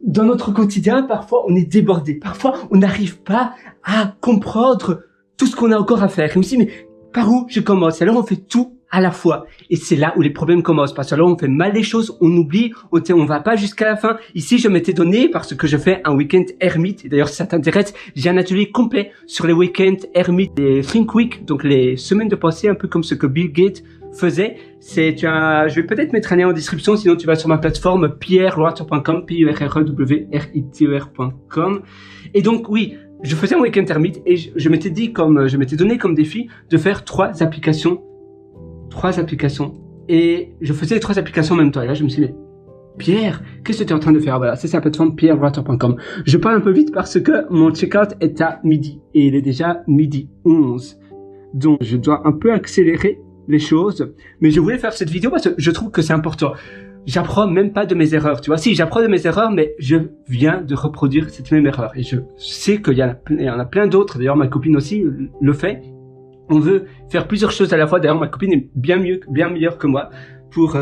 dans notre quotidien, parfois on est débordé, parfois on n'arrive pas à comprendre tout ce qu'on a encore à faire. Et on se dit, mais par où je commence? Alors on fait tout à la fois. Et c'est là où les problèmes commencent. Parce que alors on fait mal les choses, on oublie, on va pas jusqu'à la fin. Ici, je m'étais donné, parce que je fais un week-end ermite. Et d'ailleurs, si ça t'intéresse, j'ai un atelier complet sur les week-ends ermites, les Think Week, donc les semaines de pensée, un peu comme ce que Bill Gates faisait. Je vais peut-être mettre un lien en description, sinon tu vas sur ma plateforme pierrewriter.com, pierrewriter.com. Et donc, oui, je faisais un week-end ermite et je m'étais donné comme défi de faire 3 applications. Et je faisais les 3 applications en même temps. Et là, je me suis dit, mais Pierre, qu'est-ce que tu es en train de faire? Voilà, c'est la plateforme pierrewriter.com. Je parle un peu vite parce que mon checkout est à midi. Et il est déjà midi 11. Donc, je dois un peu accélérer les choses. Mais je voulais faire cette vidéo parce que je trouve que c'est important. J'apprends même pas de mes erreurs, tu vois. Si, j'apprends de mes erreurs, mais je viens de reproduire cette même erreur. Et je sais qu'il y en a plein d'autres. D'ailleurs, ma copine aussi le fait. On veut faire plusieurs choses à la fois. D'ailleurs, ma copine est bien meilleure que moi pour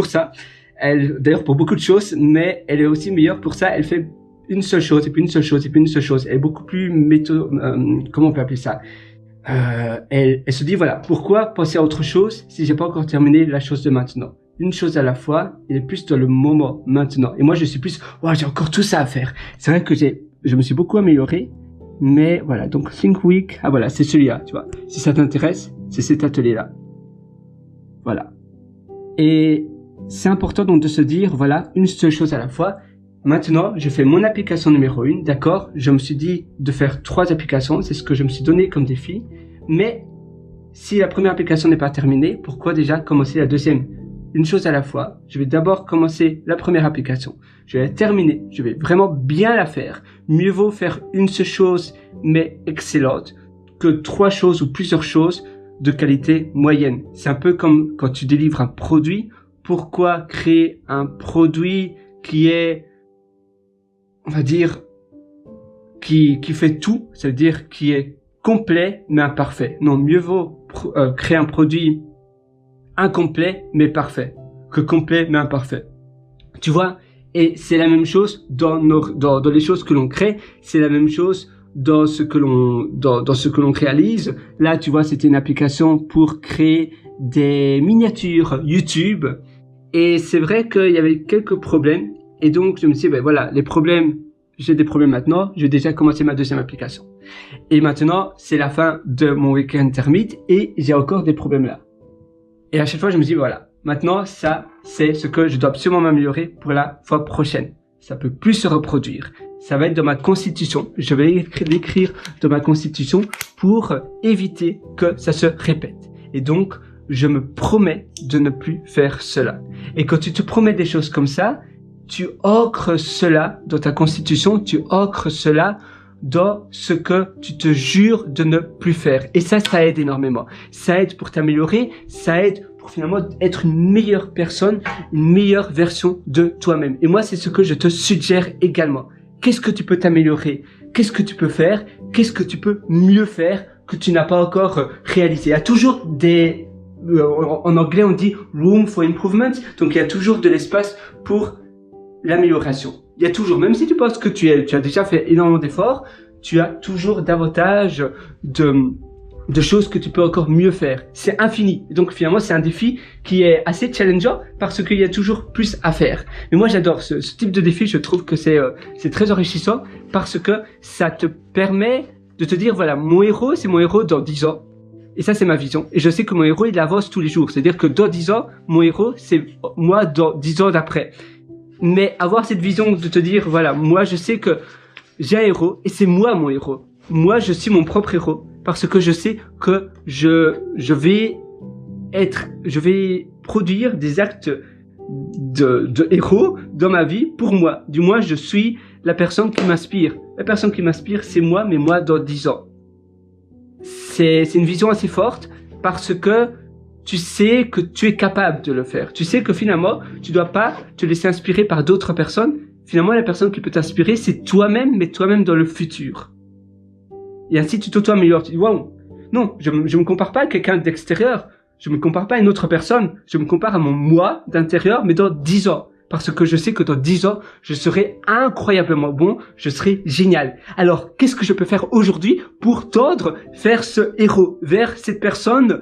ça. Elle, d'ailleurs, pour beaucoup de choses, mais elle est aussi meilleure pour ça. Elle fait une seule chose, et puis une seule chose, et puis une seule chose. Elle est beaucoup plus comment on peut appeler ça? Elle se dit, voilà, pourquoi penser à autre chose si j'ai pas encore terminé la chose de maintenant? Une chose à la fois, elle est plus dans le moment, maintenant. Et moi, je suis plus, j'ai encore tout ça à faire. C'est vrai que je me suis beaucoup amélioré. Mais voilà, donc Think Week, voilà, c'est celui-là, tu vois. Si ça t'intéresse, c'est cet atelier-là. Voilà. Et c'est important donc de se dire, voilà, une seule chose à la fois. Maintenant, je fais mon application numéro 1, d'accord? Je me suis dit de faire 3 applications, c'est ce que je me suis donné comme défi. Mais si la première application n'est pas terminée, pourquoi déjà commencer la deuxième? Une chose à la fois. Je vais d'abord commencer la première application. Je vais la terminer. Je vais vraiment bien la faire. Mieux vaut faire une seule chose, mais excellente, que 3 choses ou plusieurs choses de qualité moyenne. C'est un peu comme quand tu délivres un produit. Pourquoi créer un produit qui est, on va dire, qui fait tout, c'est-à-dire qui est complet mais imparfait. Non, mieux vaut créer un produit incomplet mais parfait que complet mais imparfait. Tu vois, et c'est la même chose dans les choses que l'on crée, c'est la même chose dans ce que l'on réalise. Là, tu vois, c'était une application pour créer des miniatures YouTube et c'est vrai qu'il y avait quelques problèmes et donc je me suis dit, ben voilà, j'ai des problèmes maintenant, j'ai déjà commencé ma deuxième application. Et maintenant, c'est la fin de mon week-end ermite et j'ai encore des problèmes là. Et à chaque fois, je me dis, voilà, maintenant, ça, c'est ce que je dois absolument m'améliorer pour la fois prochaine. Ça peut plus se reproduire. Ça va être dans ma constitution. Je vais l'écrire dans ma constitution pour éviter que ça se répète. Et donc, je me promets de ne plus faire cela. Et quand tu te promets des choses comme ça, tu ancres cela dans ta constitution, tu ancres cela dans ce que tu te jures de ne plus faire. Et ça aide énormément. Ça aide pour t'améliorer, ça aide pour finalement être une meilleure personne, une meilleure version de toi-même. Et moi, c'est ce que je te suggère également. Qu'est-ce que tu peux t'améliorer? Qu'est-ce que tu peux faire? Qu'est-ce que tu peux mieux faire que tu n'as pas encore réalisé? Il y a toujours en anglais, on dit room for improvement. Donc, il y a toujours de l'espace pour l'amélioration. Il y a toujours, même si tu penses que tu as déjà fait énormément d'efforts, tu as toujours davantage de choses que tu peux encore mieux faire. C'est infini. Et donc finalement, c'est un défi qui est assez challengeant parce qu'il y a toujours plus à faire. Mais moi, j'adore ce type de défi. Je trouve que c'est très enrichissant parce que ça te permet de te dire, voilà, mon héros, c'est mon héros dans 10 ans. Et ça, c'est ma vision. Et je sais que mon héros, il avance tous les jours. C'est-à-dire que dans 10 ans, mon héros, c'est moi dans 10 ans d'après. Mais avoir cette vision de te dire, voilà, moi je sais que j'ai un héros et c'est moi mon héros. Moi je suis mon propre héros parce que je sais que je vais produire des actes de héros dans ma vie pour moi. Du moins je suis la personne qui m'inspire. La personne qui m'inspire c'est moi, mais moi dans 10 ans. C'est une vision assez forte parce que tu sais que tu es capable de le faire. Tu sais que finalement, tu dois pas te laisser inspirer par d'autres personnes. Finalement, la personne qui peut t'inspirer, c'est toi-même, mais toi-même dans le futur. Et ainsi, tu t'auto-améliores. Tu dis, waouh, non, je me compare pas à quelqu'un d'extérieur. Je me compare pas à une autre personne. Je me compare à mon moi d'intérieur, mais dans 10 ans. parce que je sais que dans 10 ans, je serai incroyablement bon, je serai génial. Alors, qu'est-ce que je peux faire aujourd'hui pour tendre vers ce héros, vers cette personne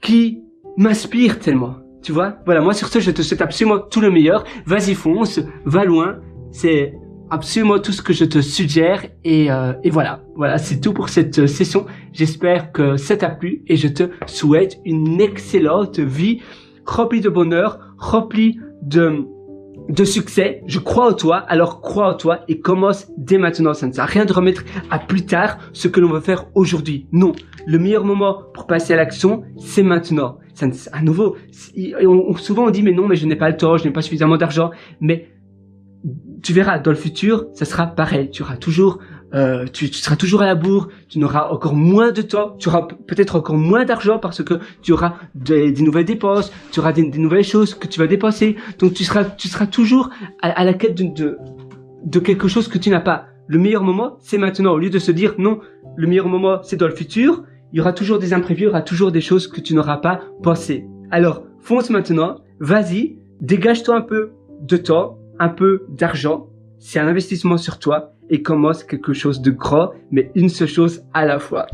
qui m'inspire tellement? Tu vois? Voilà, moi sur ce, je te souhaite absolument tout le meilleur. Vas-y, fonce, va loin. C'est absolument tout ce que je te suggère. Et voilà, c'est tout pour cette session. J'espère que ça t'a plu et je te souhaite une excellente vie remplie de bonheur, remplie de succès. Je crois en toi, alors crois en toi et commence dès maintenant. Ça ne sert à rien de remettre à plus tard ce que l'on veut faire aujourd'hui. Non, le meilleur moment pour passer à l'action, c'est maintenant. Ça, à nouveau, souvent on dit mais non, mais je n'ai pas le temps, je n'ai pas suffisamment d'argent. Mais tu verras, dans le futur, ça sera pareil. Tu auras toujours, tu seras toujours à la bourre, tu n'auras encore moins de temps, tu auras peut-être encore moins d'argent parce que tu auras des nouvelles dépenses, tu auras des nouvelles choses que tu vas dépenser. Donc tu seras toujours à la quête de quelque chose que tu n'as pas. Le meilleur moment, c'est maintenant. Au lieu de se dire non, le meilleur moment, c'est dans le futur, il y aura toujours des imprévus, il y aura toujours des choses que tu n'auras pas pensé. Alors, fonce maintenant, vas-y, dégage-toi un peu de temps, un peu d'argent, c'est un investissement sur toi et commence quelque chose de grand, mais une seule chose à la fois.